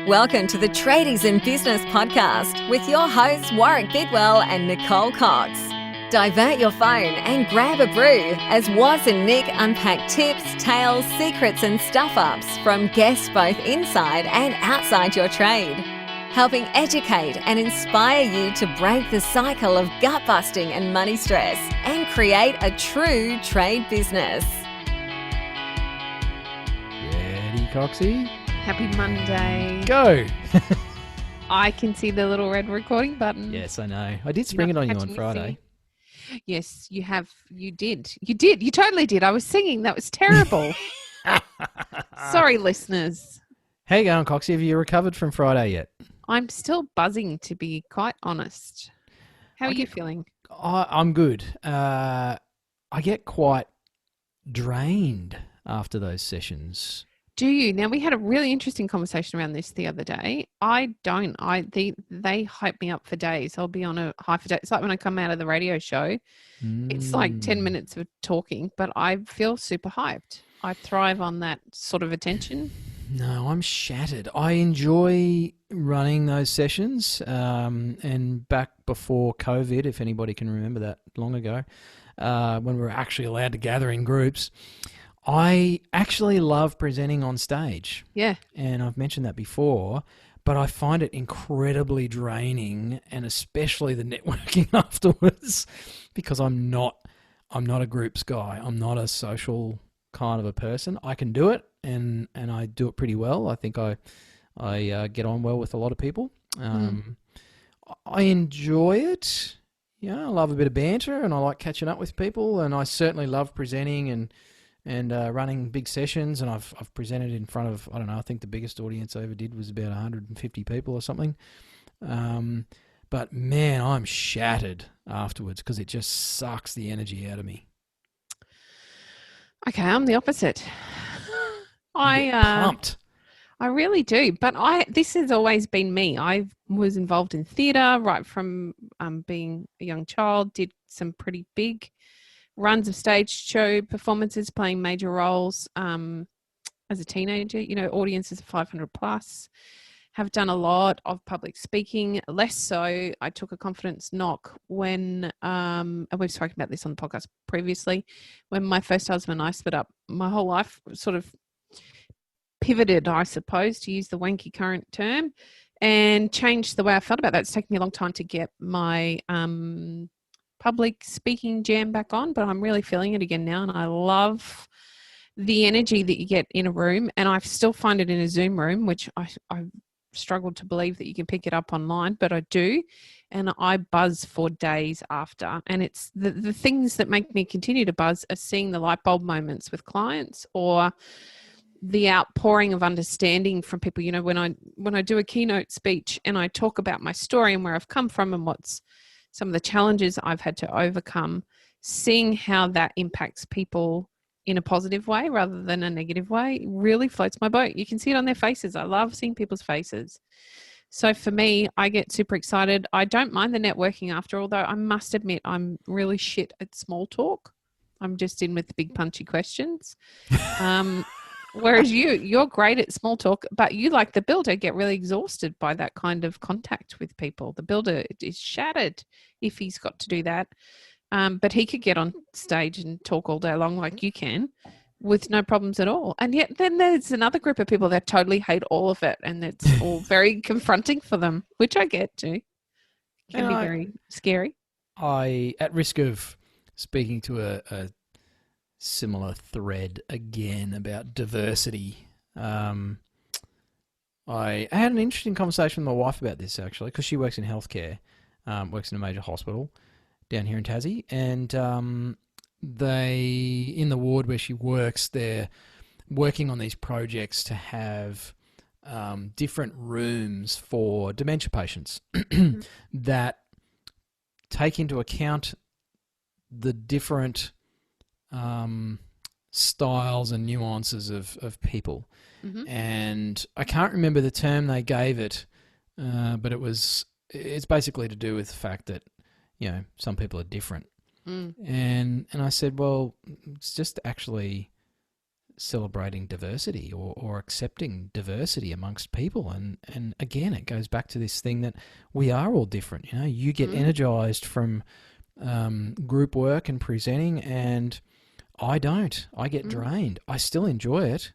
Welcome to the Tradies In Business podcast with your hosts Warwick Bidwell and Nicole Cox. Divert your phone and grab a brew as Waz and Nic unpack tips, tales, secrets and stuff-ups from guests both inside and outside your trade, helping educate and inspire you to break the cycle of gut-busting and money stress and create a true trade business. Ready, Coxie? Happy Monday. Go! I can see the little red recording button. Yes, I know. I did spring it on you on Friday. Yes, you have. You did. You did. You totally did. I was singing. That was terrible. Sorry, listeners. How you going, Coxie? Have you recovered from Friday yet? I'm still buzzing, to be quite honest. How are you feeling? I'm good. I get quite drained after those sessions. Do you? Now, we had a really interesting conversation around this the other day. I don't. They hype me up for days. I'll be on a high for days. It's like when I come out of the radio show. It's like 10 minutes of talking, but I feel super hyped. I thrive on that sort of attention. No, I'm shattered. I enjoy running those sessions. And back before COVID, if anybody can remember that long ago, when we were actually allowed to gather in groups, I actually love presenting on stage. Yeah. And I've mentioned that before, but I find it incredibly draining, and especially the networking afterwards, because I'm not a groups guy. I'm not a social kind of a person. I can do it, and I do it pretty well. I think I get on well with a lot of people. I enjoy it. I love a bit of banter, and I like catching up with people, and I certainly love presenting and running big sessions, and I've presented in front of, I don't know, I think the biggest audience I ever did was about 150 people or something. But man, I'm shattered afterwards because it just sucks the energy out of me. Okay, I'm the opposite. Pumped. I really do, but this has always been me. I was involved in theatre right from being a young child, did some pretty big runs of stage show performances, playing major roles as a teenager, audiences of 500 plus. Have done a lot of public speaking, less so. I took a confidence knock when, and we've spoken about this on the podcast previously, when my first husband and I split up. My whole life sort of pivoted, I suppose, to use the wanky current term, and changed the way I felt about that. It's taken me a long time to get my public speaking jam back on, but I'm really feeling it again now, and I love the energy that you get in a room, and I still find it in a Zoom room, which I struggled to believe that you can pick it up online, but I do, and I buzz for days after. And it's the things that make me continue to buzz are seeing the light bulb moments with clients, or the outpouring of understanding from people. When I do a keynote speech and I talk about my story and where I've come from and what's some of the challenges I've had to overcome, seeing how that impacts people in a positive way rather than a negative way really floats my boat. You can see it on their faces. I love seeing people's faces. So for me, I get super excited. I don't mind the networking after, although I must admit I'm really shit at small talk. I'm just in with the big punchy questions. Whereas you're great at small talk, but you, like the builder, get really exhausted by that kind of contact with people. The builder is shattered if he's got to do that. But he could get on stage and talk all day long like you can with no problems at all. And yet then there's another group of people that totally hate all of it, and it's all very confronting for them, which I get to. It can be very scary. At risk of speaking to a similar thread again about diversity, I had an interesting conversation with my wife about this, actually, because she works in healthcare, works in a major hospital down here in Tassie, and they, in the ward where she works, they're working on these projects to have different rooms for dementia patients that take into account the different styles and nuances of people. And I can't remember the term they gave it, but it's basically to do with the fact that some people are different. And I said, well, it's just actually celebrating diversity or accepting diversity amongst people. And again, it goes back to this thing that we are all different. You get energized from group work and presenting, and I don't. I get drained. I still enjoy it.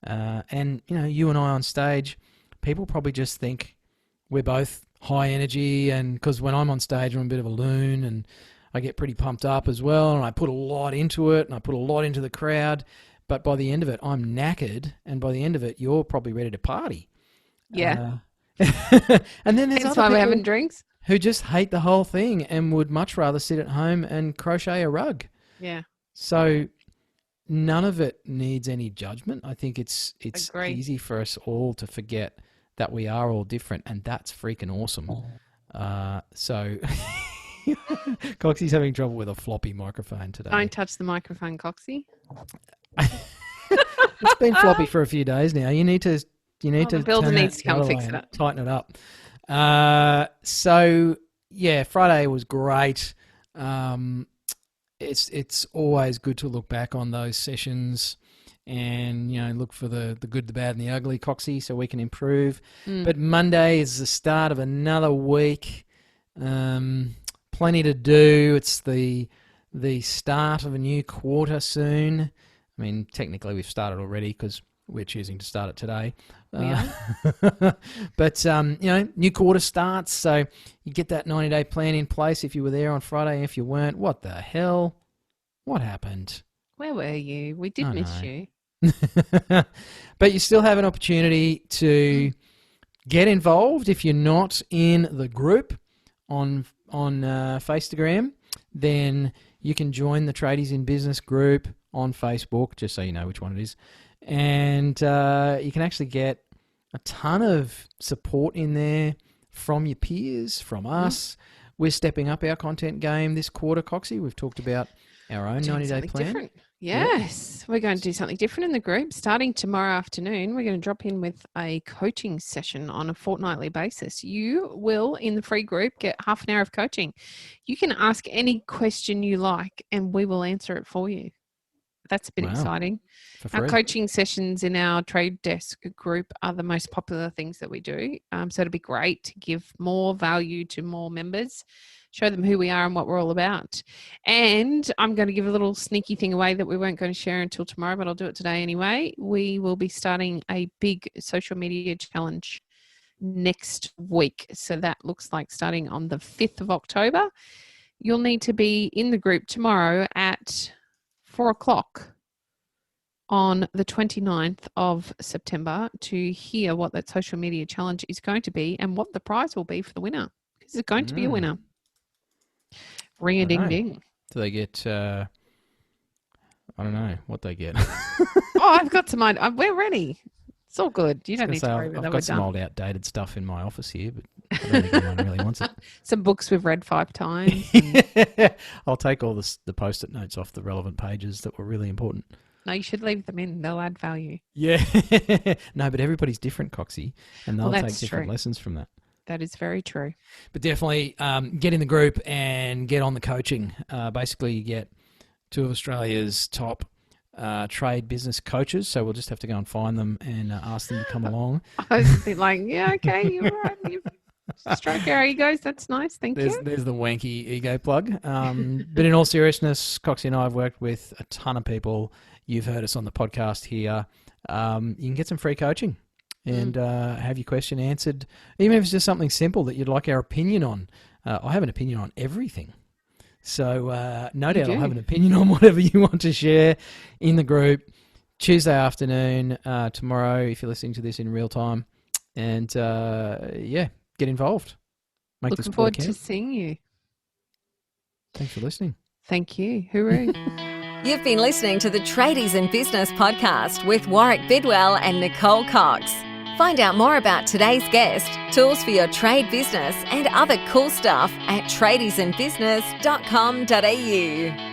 And, you and I on stage, people probably just think we're both high energy, and because when I'm on stage, I'm a bit of a loon, and I get pretty pumped up as well, and I put a lot into it, and I put a lot into the crowd. But by the end of it, I'm knackered, and by the end of it, you're probably ready to party. Yeah. And then there's That's other why we're people having drinks. who just hate the whole thing and would much rather sit at home and crochet a rug. Yeah. So none of it needs any judgment. I think it's Agreed. easy for us all to forget that we are all different, and that's freaking awesome. So Coxie's having trouble with a floppy microphone today. Don't touch the microphone, Coxie. It's been floppy for a few days now. You need to the builder turn needs that to come the other fix way it and up. tighten it up. So yeah, Friday was great. It's always good to look back on those sessions and look for the good, the bad, and the ugly, Coxie, so we can improve. But Monday is the start of another week. Plenty to do. It's the start of a new quarter soon. I mean, technically we've started already because we're choosing to start it today. But, new quarter starts, so you get that 90-day plan in place if you were there on Friday. If you weren't, what the hell? What happened? Where were you? We did miss you. But you still have an opportunity to get involved. If you're not in the group on Facegram, then you can join the Tradies in Business group on Facebook, just so you know which one it is. And you can actually get a ton of support in there from your peers, from us. We're stepping up our content game this quarter, Coxie. We've talked about our own 90-day plan. Different. Yes, we're going to do something different in the group. Starting tomorrow afternoon, we're going to drop in with a coaching session on a fortnightly basis. You will, in the free group, get half an hour of coaching. You can ask any question you like, and we will answer it for you. That's a bit exciting. Our coaching sessions in our trade desk group are the most popular things that we do. So it'll be great to give more value to more members, show them who we are and what we're all about. And I'm going to give a little sneaky thing away that we weren't going to share until tomorrow, but I'll do it today anyway. We will be starting a big social media challenge next week. So that looks like starting on the 5th of October. You'll need to be in the group tomorrow at 4:00 on the 29th of September to hear what that social media challenge is going to be and what the prize will be for the winner. Because it's going to be a winner. Ring-a-ding-ding. Do they get, I don't know what they get. I've got some idea. We're ready. It's all good. You don't need to worry about that. I've got some old outdated stuff in my office here, but I don't think anyone really wants it. Some books we've read 5 times. I'll take all the post-it notes off the relevant pages that were really important. No, you should leave them in. They'll add value. Yeah. No, but everybody's different, Coxie, and they'll take different lessons from that. That is very true. But definitely get in the group and get on the coaching. Basically, you get 2 of Australia's top trade business coaches, so we'll just have to go and find them and ask them to come along. I was a bit like, yeah, okay, you're right. You've stroked our egos. That's nice. Thank you. There's the wanky ego plug. But in all seriousness, Coxie and I have worked with a ton of people. You've heard us on the podcast here. You can get some free coaching and have your question answered, even if it's just something simple that you'd like our opinion on. I have an opinion on everything. So no doubt I'll have an opinion on whatever you want to share in the group. Tuesday afternoon, tomorrow, if you're listening to this in real time. And get involved. Looking forward to seeing you. Thanks for listening. Thank you. Hooroo. You've been listening to the Tradies in Business podcast with Warwick Bidwell and Nicole Cox. Find out more about today's guest, tools for your trade business, and other cool stuff at tradiesinbusiness.com.au.